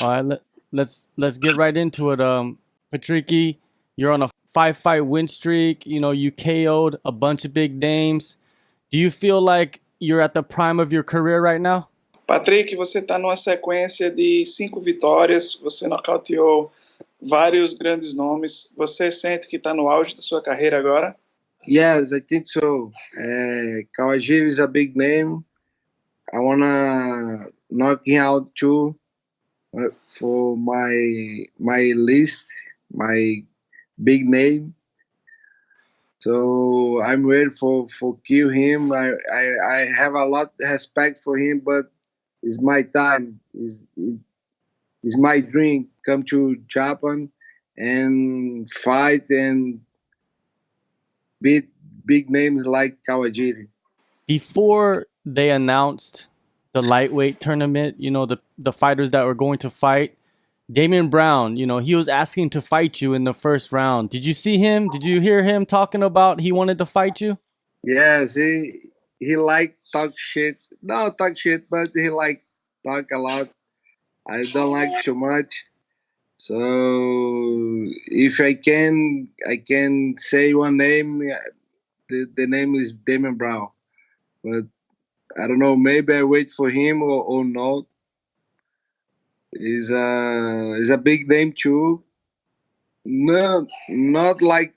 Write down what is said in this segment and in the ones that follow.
All right, let's get right into it. Patricky, you're on a 5-fight win streak. You know, you KO'd a bunch of big names. Do you feel like you're at the prime of your career right now? Patrick, você está numa sequência de 5 vitórias, você nocauteou vários grandes nomes. Você sente que está no auge da sua carreira agora? Yes, I think so. Kawajiri is a big name. I wanna knock him out too for my list, my big name. So I'm ready for kill him. I have a lot of respect for him, but it's my time. It's my dream come to Japan and fight and beat big names like Kawajiri. Before they announced the lightweight tournament, you know, the fighters that were going to fight, Damian Brown, you know, he was asking to fight you in the first round. Did you see him? Did you hear him talking about he wanted to fight you? Yes, he like talk shit. No talk shit, but he like talk a lot. I don't like too much. So if I can say one name. The name is Damian Brown, but I don't know. Maybe I wait for him or not. Is a big name too. No, not like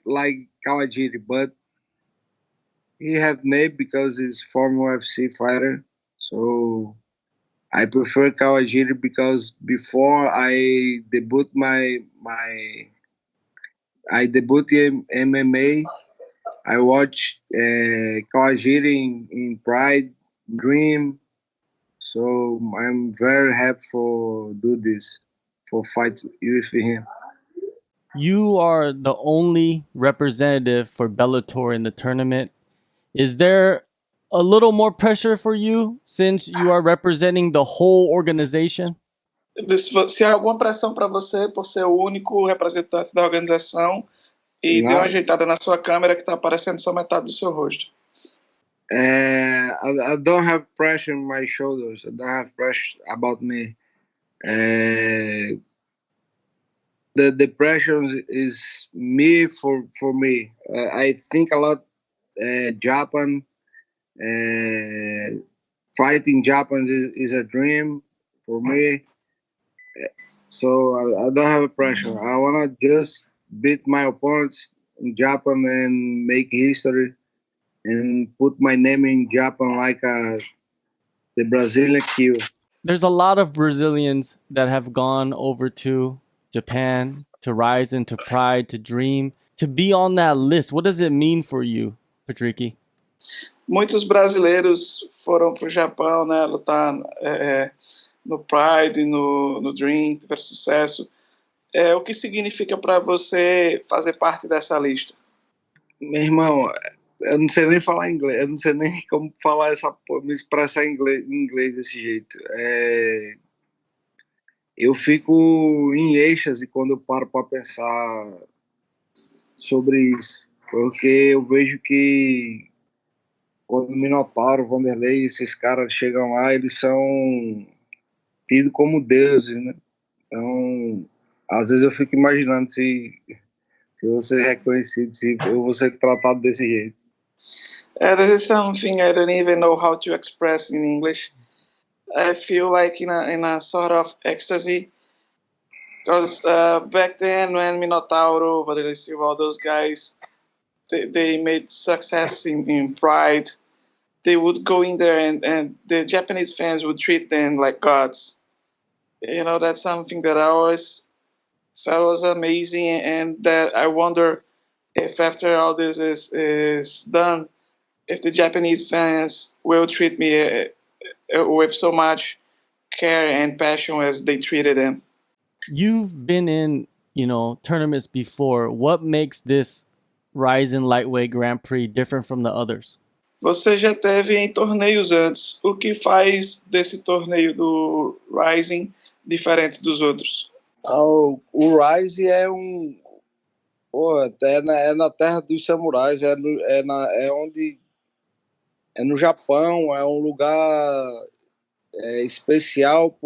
Kawajiri, but he have name because he's former UFC fighter. So I prefer Kawajiri because before I debut in MMA, I watched Kawajiri in Pride Dream. So I'm very happy for do this, for fight with him. You are the only representative for Bellator in the tournament. Is there a little more pressure for you since you are representing the whole organization? Se há alguma pressão para você por ser o único representante da organização e dê uma ajeitada na sua câmera que está aparecendo só metade do seu rosto. I don't have pressure on my shoulders. I don't have pressure about me. The pressure is me for me. I think a lot. Japan, fighting Japan is a dream for me. So I don't have a pressure. I wanna just beat my opponents in Japan and make history and put my name in Japan like the Brazilian kill. There's a lot of Brazilians that have gone over to Japan, to Rizin, to Pride, to Dream. To be on that list, what does it mean for you, Patricky? Muitos brasileiros foram para o Japão, né, lutar no Pride, no Dream, tiveram sucesso. O que significa para você fazer parte dessa lista? Meu irmão, eu não sei nem falar inglês, eu não sei nem como falar me expressar em inglês desse jeito. Eu fico em êxtase quando eu paro para pensar sobre isso, porque eu vejo que quando o Minotauro, o Vanderlei, esses caras chegam lá, eles são tidos como deuses, né? Então, às vezes eu fico imaginando se eu vou ser reconhecido, se eu vou ser tratado desse jeito. This is something I don't even know how to express in English. I feel like in a sort of ecstasy, because back then when Minotauro, Vanderlei Silva, all those guys, they made success in Pride, they would go in there and the Japanese fans would treat them like gods. You know, that's something that I always felt was amazing, and that I wonder if after all this is done, if the Japanese fans will treat me with so much care and passion as they treated them. You've been in, you know, tournaments before. What makes this Rizin Lightweight Grand Prix different from the others? Você já teve em torneios antes. O que faz desse torneio do Rizin diferente dos outros? O Rise é é na terra dos samurais, é no Japão, é um lugar especial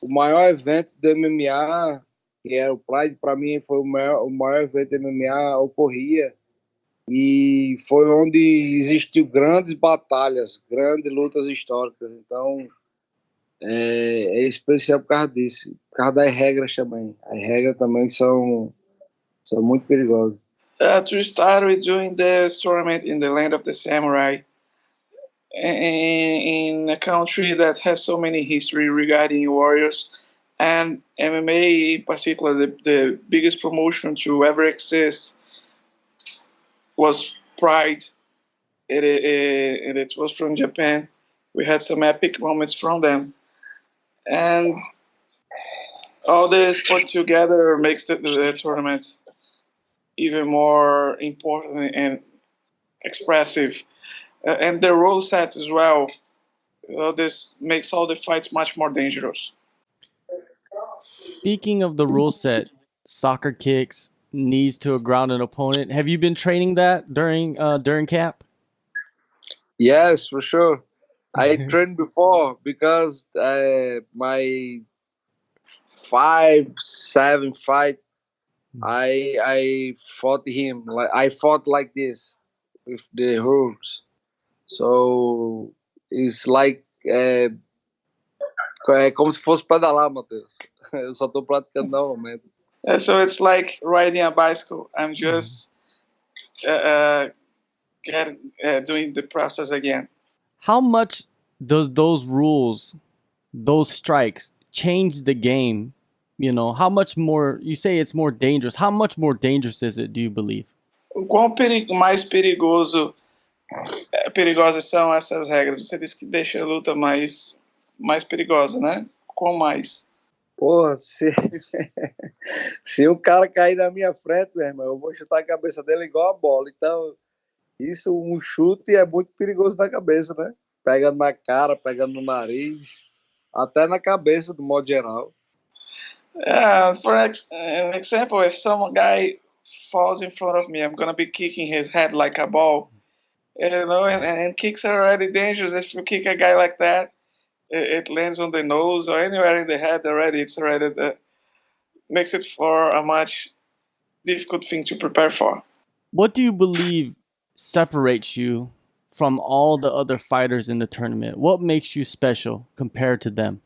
o maior evento do MMA, que era o Pride, para mim foi o maior evento do MMA, ocorria. E foi onde existiu grandes batalhas, grandes lutas históricas. Então, é especial por causa disso. Por causa das regras também. As regras também são muito perigosas. To start with doing this tournament in the land of the samurai, in a country that has so many history regarding warriors, and MMA in particular, the biggest promotion to ever exist was Pride. It was from Japan. We had some epic moments from them, and all this put together makes the tournament even more important and expressive. And the rule set as well. This makes all the fights much more dangerous. Speaking of the rule set, soccer kicks, knees to a grounded opponent. Have you been training that during camp? Yes, for sure. I trained before because my 5-7 fight, I fought him. I fought like this with the rules. So it's like é como se fosse pedalar, Matheus. Eu só tô praticando no momento. So it's like riding a bicycle. I'm just doing the process again. How much does those rules, those strikes, change the game? You know, how much more, you say it's more dangerous. How much more dangerous is it, do you believe? O quão mais perigosas são essas regras? Você disse que deixa a luta mais perigosa, né? Qual mais? Porra, se o cara cair na minha frente, meu irmão, eu vou chutar a cabeça dele igual a bola. Então, isso, um chute é muito perigoso na cabeça, né? Pegando na cara, pegando no nariz, até na cabeça, do modo geral. For an example, if some guy falls in front of me, I'm gonna be kicking his head like a ball. You know, and kicks are already dangerous. If you kick a guy like that, it lands on the nose or anywhere in the head already. It's already makes it for a much difficult thing to prepare for. What do you believe separates you from all the other fighters in the tournament? What makes you special compared to them?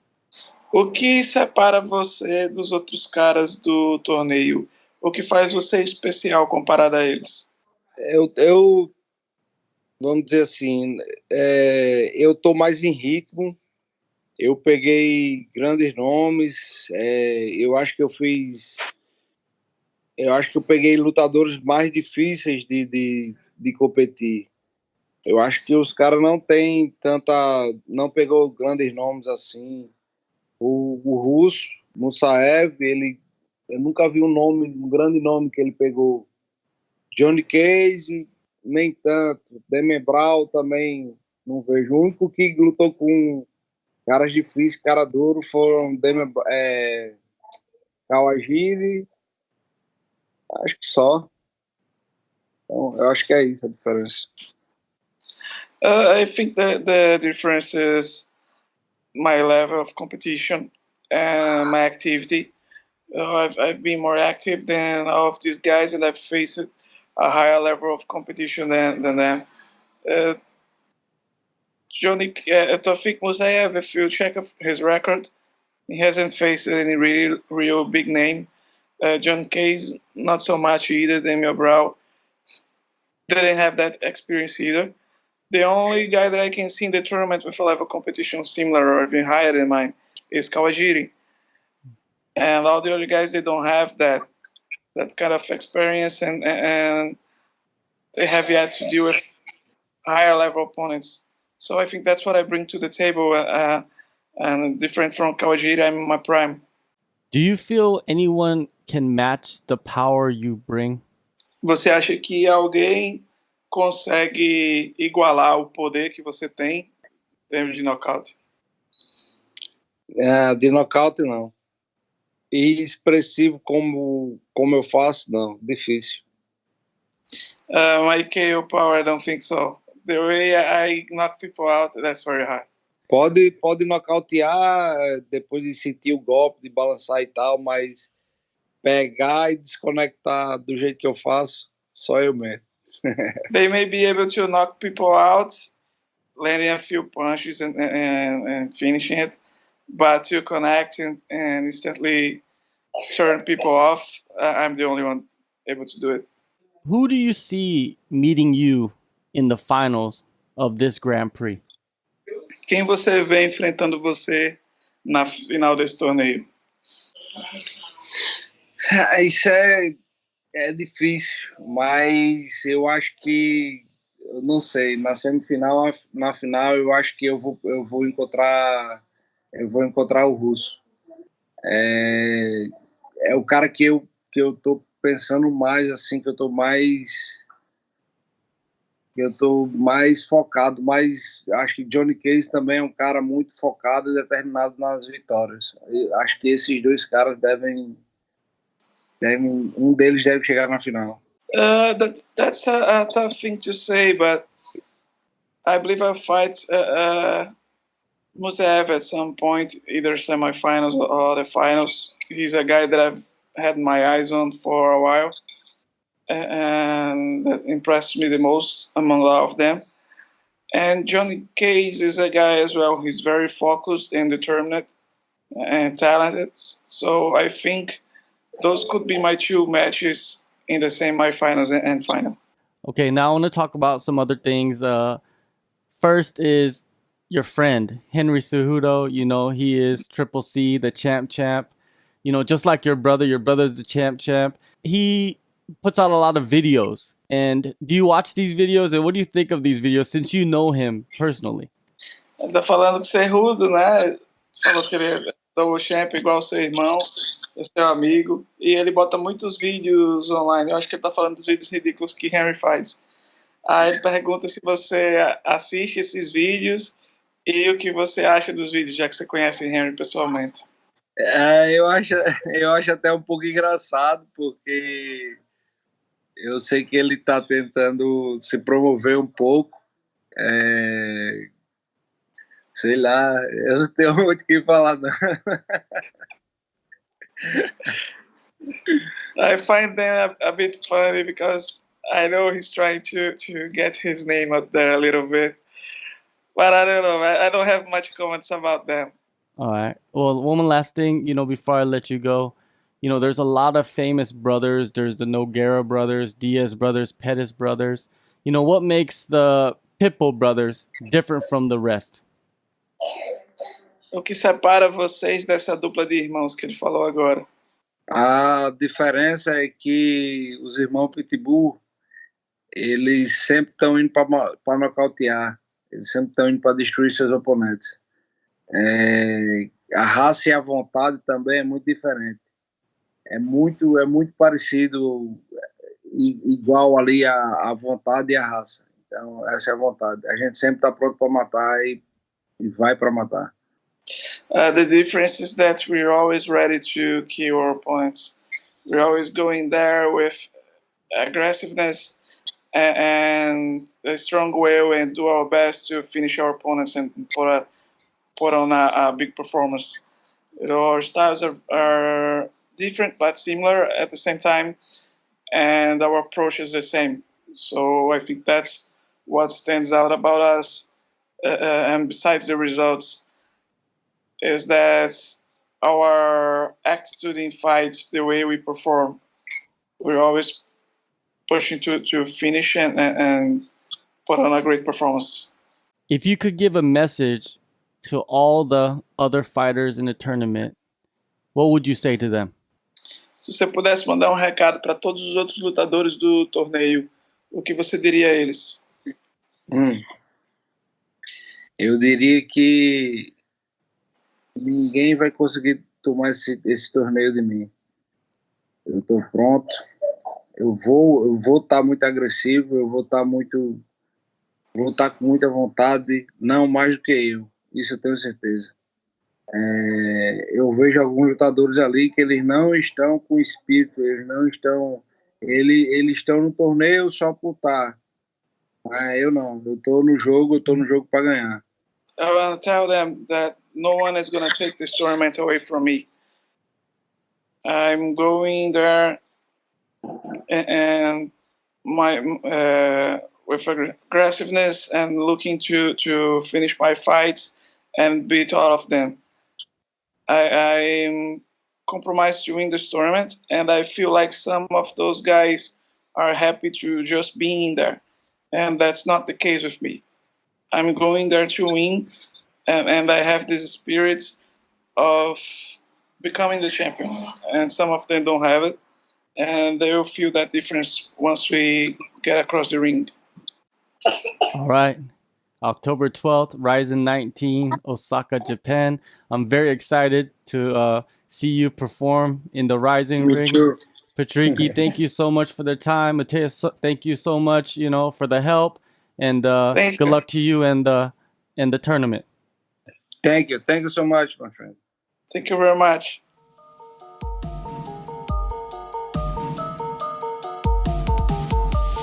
O que separa você dos outros caras do torneio? O que faz você especial comparado a eles? Eu vamos dizer assim, eu tô mais em ritmo. Eu peguei grandes nomes. Eu acho que eu peguei lutadores mais difíceis de competir. Eu acho que os caras não pegou grandes nomes assim. O russo, Musaev, eu nunca vi um grande nome que ele pegou. Johnny Cage, nem tanto. Demi Brown também não vejo. O único que lutou com caras difíceis, cara duro, foram Kawajiri, acho que só. Então, eu acho que é isso a diferença. I think the difference is my level of competition and my activity. I've been more active than all of these guys, and I've faced a higher level of competition than them. Tofik Musayev, if you check his record, he hasn't faced any real big name. John Case, not so much either. Demi Brown didn't have that experience either. The only guy that I can see in the tournament with a level of competition similar or even higher than mine is Kawajiri. And all the other guys, they don't have that kind of experience, and they have yet to deal with higher level opponents. So I think that's what I bring to the table, and different from Kawajiri, I'm in my prime. Do you feel anyone can match the power you bring? Você acha que alguém consegue igualar o poder que você tem em termos de nocaute? De nocaute, não. E expressivo como eu faço, não. Difícil. My KO power, I don't think so. The way I knock people out, that's very hard. Pode nocautear depois de sentir o golpe, de balançar e tal, mas pegar e desconectar do jeito que eu faço, só eu mesmo. They may be able to knock people out, landing a few punches and finishing it, but to connect and instantly turn people off, I'm the only one able to do it. Who do you see meeting you in the finals of this Grand Prix? Quem você vê enfrentando você na final desse torneio? Isso é difícil, mas eu acho que, eu não sei, na semifinal, na final, eu acho que eu vou encontrar o russo. É o cara que eu tô pensando mais, assim, que eu tô mais focado, mas acho que Johnny Case também é um cara muito focado e determinado nas vitórias. Eu acho que esses dois caras um deles deve chegar na final. That's a tough thing to say, but I believe I'll fight Musev at some point, either semifinals or the finals. He's a guy that I've had my eyes on for a while, and that impressed me the most among all of them. And Johnny Case is a guy as well. He's very focused and determined and talented. So I think those could be my two matches in the semifinals and final. Okay, now I want to talk about some other things. First is your friend, Henry Cejudo. You know, he is Triple C, the champ. You know, just like your brother's the champ. He puts out a lot of videos. And do you watch these videos? And what do you think of these videos since you know him personally? Tá falando que você é rudo, né? Falou que ele é double champ igual seu irmão, é seu amigo. E ele bota muitos vídeos online. Eu acho que ele tá falando dos vídeos ridículos que Henry faz. Aí ele pergunta se você assiste esses vídeos e o que você acha dos vídeos, já que você conhece Henry pessoalmente. Eu acho até um pouco engraçado, porque eu sei que ele está tentando se promover um pouco. Sei lá, eu não tenho muito o que falar, não. I find them a bit funny because I know he's trying to get his name out there a little bit. But I don't know. I don't have much comments about them. All right. Well, one last thing, you know, before I let you go, you know, there's a lot of famous brothers. There's the Nogueira brothers, Diaz brothers, Pettis brothers. You know, what makes the Pitbull brothers different from the rest? O que separa vocês dessa dupla de irmãos que ele falou agora? A diferença é que os irmãos Pitbull, eles sempre estão indo para nocautear. Eles sempre estão indo para destruir seus oponentes. A raça e a vontade também é muito diferente. É muito parecido, igual ali a vontade e a raça. Então, essa é a vontade. A gente sempre está pronto para matar e vai para matar. The difference is that we're always ready to kill our opponents. We're always going there with aggressiveness and a strong will and do our best to finish our opponents and put on a big performance. You know, our styles are different but similar at the same time, and our approach is the same. So I think that's what stands out about us. And besides the results, is that our attitude in fights, the way we perform, we're always pushing to finish and put on a great performance. If you could give a message to all the other fighters in the tournament, what would you say to them? Se você pudesse mandar recado para todos os outros lutadores do torneio, o que você diria a eles? Eu diria que ninguém vai conseguir tomar esse torneio de mim. Eu estou pronto. Eu vou estar muito agressivo. Eu vou estar com muita vontade, não mais do que eu. Isso eu tenho certeza. Eu vejo alguns lutadores ali que eles não estão com espírito, eles estão no torneio só por estar. Eu não, eu estou no jogo para ganhar. I want to tell them that no one is going to take this tournament away from me. I'm going there and with aggressiveness and looking to finish my fights and beat all of them. I'm compromised to win this tournament, and I feel like some of those guys are happy to just be in there, and that's not the case with me. I'm going there to win, and I have this spirit of becoming the champion, and some of them don't have it, and they will feel that difference once we get across the ring. All right. October 12th, Rizin 19, Osaka, Japan. I'm very excited to see you perform in the Rizin Me ring. too. Patricky, thank you so much for the time. Mateus, thank you so much, for the help. And Thank good you. luck to you and the tournament. Thank you so much, my friend. Thank you very much.